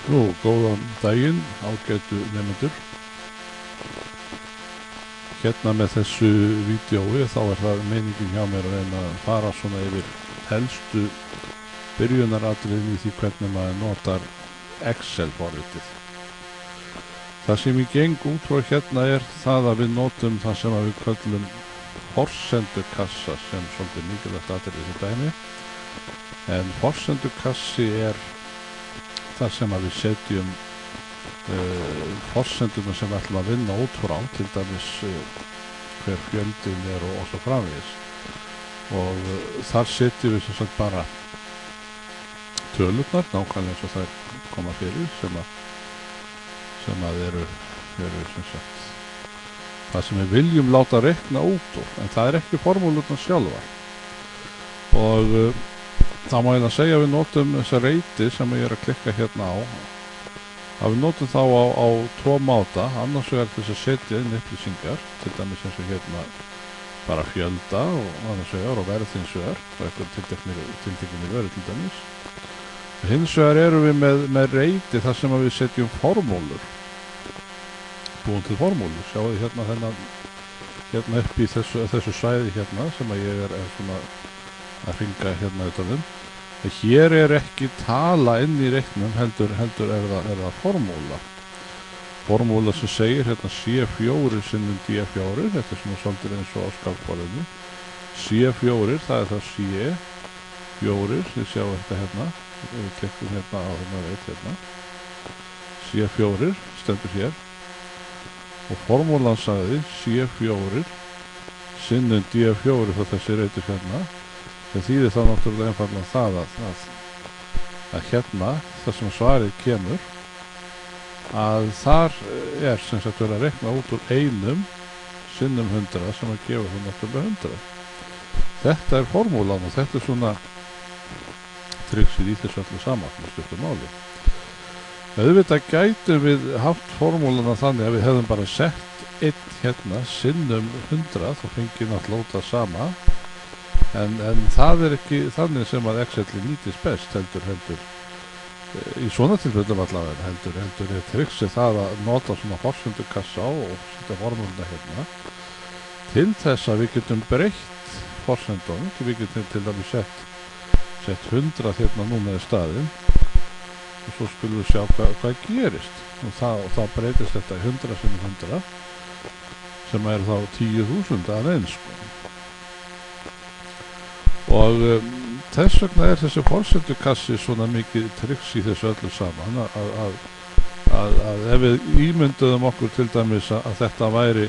Góðan daginn, ágætu nemendur. Hérna með þessu vídeói þá það meiningin hjá mér að reyna að fara svona yfir helstu byrjunaratriðin í því hvernig maður notar Excel-forritið. Það sem ég geng út frá hérna það að við notum það sem við köllum forsendukassa sem svolítið mikilvægt atriði í þessu dæmi. En forsendukassi þar sem að við setjum forsenduna sem við ætlum að vinna út frá, til dæmis hver fjöldin og svo framvegis. Og þar setjum við sem sagt bara tölurnar, nákvæmlega eins og þær koma fyrir, sem að eru sem sagt það sem við viljum láta reikna út úr, en það ekki formúlurnar sjálfar. Og þá má ég að segja að við notum þessa reyti sem ég að klikka hérna á, að við notum þá á tvo máta, annars vegar til að setja inn upplýsingar, til dæmis eins og hérna bara fjölda og annars vegar og verð hins vegar, og eitthvað tiltekinni vöru til dæmis. Hins vegar erum við með reyti þar sem við setjum formúlur, búin til formúlur. Sjáu þið hérna hérna upp í þessu svæði hérna sem að ég svona að hringa hérna utanum. Hér ekki tala inn í reiknum, heldur það formúla. Formúla sem segir hérna C4 sinnum D4, þetta svona svolítið eins og á skálborðinu. C4, það það C4, þið sjáu þetta hérna, við klikkum hérna á reit hérna. C4 stendur hér. Og formúlan sagði C4 sinnum D4 þá þessi reitur hérna. Það þýðir þá náttúrulega einfallega það að hérna, þar sem svarið kemur, að þar sem sagt verið að reikna út úr einum sinnum 100 sem að gefa það náttúrulega 100. Þetta formúlan og þetta svona tryggsir í þessu öllu saman með stuttu máli. Auðvitað gætum við haft formúlana þannig að við hefðum bara sett einn hérna sinnum 100 og fengið náttúrulega út að sama. En það ekki þannig sem að Excel nýtist best, heldur í svona tilfellum allavega, heldur tryggsið það að nota svona forsendukassa og setja formúluna hérna til þess að við getum breytt forsendunum, við getum til dæmis sett 100 hérna núna í staðinn og svo skulum við sjá hvað gerist og þá breytist þetta í 100 sinnum 100 sem þá 10.000 aðeins sko. Og þess vegna þessi forsendukassi svona mikið tryggs í þessu öllu saman að ef við ímynduðum okkur til dæmis að þetta væri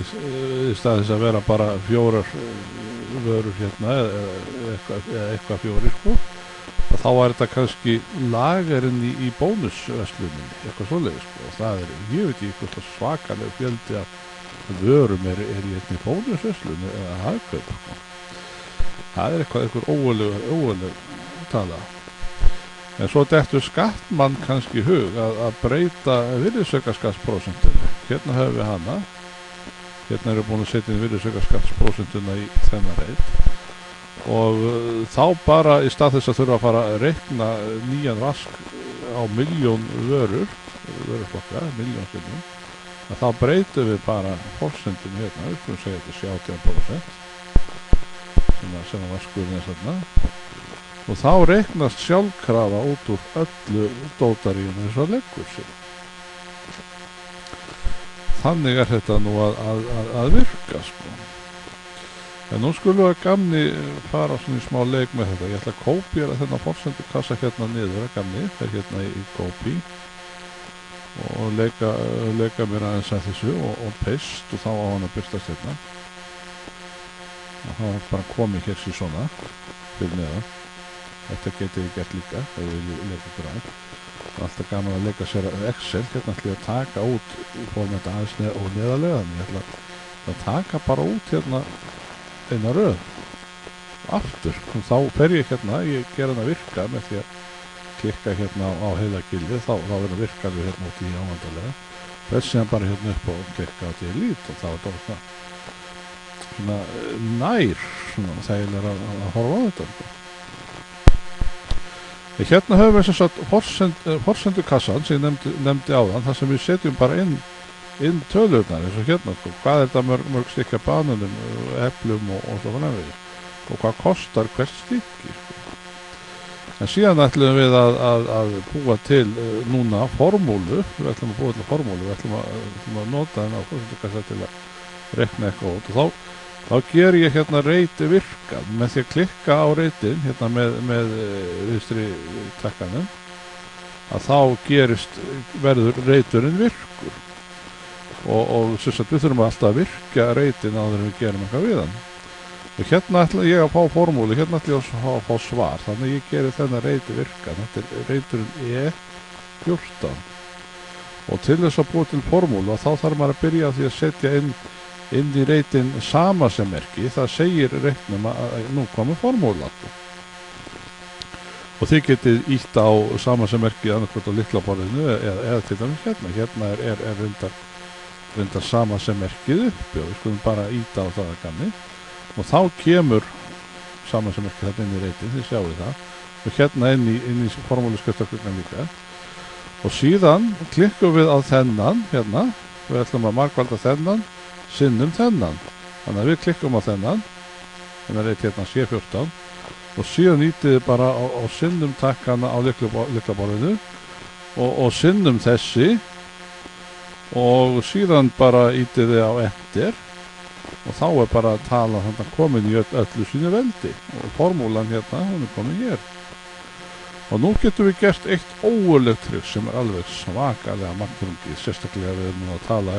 í stað þess að vera bara 4 vörur hérna eða eitthvað 4 sko, að þá þetta kannski lagerinn í bónusversluninni, eitthvað svoleiðis sko, og það ég veit ekki eitthvað svakalega fjöldi að vörum í einni bónusverslun eða hagkaup sko. Það eitthvað óguleg tala. En svo dettur skattmann kannski í hug að breyta virðisaukaskattsprósentuna. Hérna höfum við hana. Hérna erum við búin að setja inn virðisaukaskattsprósentuna í þennan reit. Og þá bara í stað þess að þurfa að fara að reikna nýjan vask á 1.000.000 vöruflokka, 1.000.000 sinnum, að þá breytum við bara forsendinu hérna, við skulum segja þetta 70% sem að vaskurinn þarna og þá reiknast sjálfkrafa út úr öllu dótaríum eins og leggur sig. Þannig þetta nú að virka sko. En nú skulum við að gamni fara svona í smá leik með þetta. Ég ætla að kópíra þennan forsendukassa hérna niður að gamni, fer hérna í kópí og leika mér aðeins að þessu og paste og þá á hann að byrstast hérna. Og þá bara komið hér sér svona fyrir neðan. Þetta getið ég gert líka ef við viljum leika græn. Það alltaf gaman að leika sér Excel. Hérna ætlum ég að taka út formetta aðeins og neðarlega. Ég ætla að taka bara út hérna eina röð aftur. Og þá fer ég hérna, ég ger hann að virka með því að klikka hérna á heila gilið. Þá verður að virka við hérna út í ávandarlega. Þessi hann bara hérna upp og klikka á delete og þá þetta svona nær svona þægilega að horfa á þetta. Hérna höfum við þess að forsendukassan sem ég nefndi áðan, þar sem við setjum bara inn tölurnar eins og hérna, sko, hvað er þetta mörg stykki af bananum, eplum og svo framvegis, og hvað kostar hvert stykki, sko. En síðan ætlum við að búa til núna formúlu, við ætlum að búa til formúlu, við ætlum að nota hennar forsendukassa til að rekna eitthvað út, og þá ger ég hérna reyti virka með því að klikka á reytin hérna með vinstri takkanum, að þá verður reyturinn virkur og sem sagt við þurfum alltaf að virka reytin áður en við gerum eitthvað við hann. Og hérna ætla ég að fá formúlu, hérna ætla ég að fá svar, þannig ég gerir þennan reyti virka, þetta er reyturinn E14, og til þess að búa til formúlu þá þarf maður að byrja því að setja inn í reytin samasemmerki, það segir reiknum að nú komur formúla, og þið getið ítt á samasemmerki annarkvæmt á litla borðinu eða til dæmis hérna er reyndar samasemmerkið uppi og við skulum bara íta á það að gamni og þá kemur samasemmerki þarna inn í reytin, þið sjáu það, og hérna inn í formúluskriftarklukkan líka, og síðan klikkum við á þennan hérna, við ætlum að margfalda þennan sinnum þennan, þannig að við klikkum á þennan reyt hérna C14 og síðan ítið bara á sinnum takkana á lyklaborðinu og sinnum þessi og síðan bara ítið þið á enter og þá er bara að tala þannig komin í öllu sínu veldi og formúlan hérna, hún er komin hér. Og nú getum við gert eitt ógurlegt trikk sem er alveg svakalega magnrungið, sérstaklega við erum að tala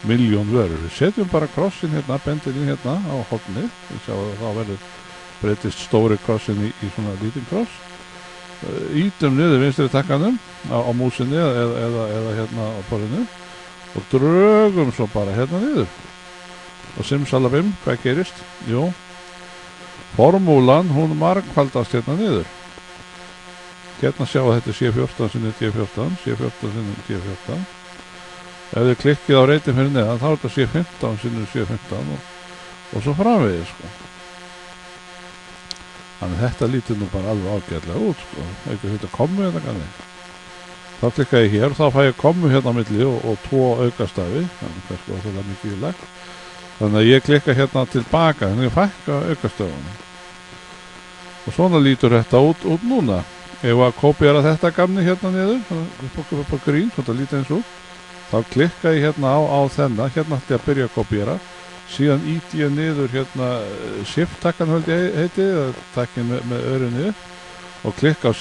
miljón vörur. Við setjum bara krossin hérna, bendilinn hérna á hornið, þá verður breytist stóri krossin í svona lítinn kross, ítum niður vinstri takkanum á músinni eða hérna á borðinu og drögum svo bara hérna niður og simsalabim, hvað gerist? Jú, formúlan hún margfaldast hérna niður. Hérna sjá að þetta er C14 sinnum D14, C14 sinnum D14. Ef þið klikkið á reytin fyrir neðan þá er þetta C15 sinnum C15 og svo framvegis, sko. Þannig þetta lítur nú bara alveg ágætlega út, sko. Ekki þetta kommu hérna kanni. Þá klikka ég hér og þá fæ ég kommu hérna á milli og 2 aukastafi, þannig kannski það er mikið lagt. Þannig að ég klikka hérna tilbaka, þannig að ég fækka aukastafunum. Og svona lítur þetta út núna. Ef að kópiera þetta gamni hérna niður, upp á grín, svona lítið eins út, þá klikka ég hérna á þennan, hérna ætti ég að byrja að kópiera, síðan íti ég niður hérna shift takkan held ég heiti, takkin með örunni og klikka á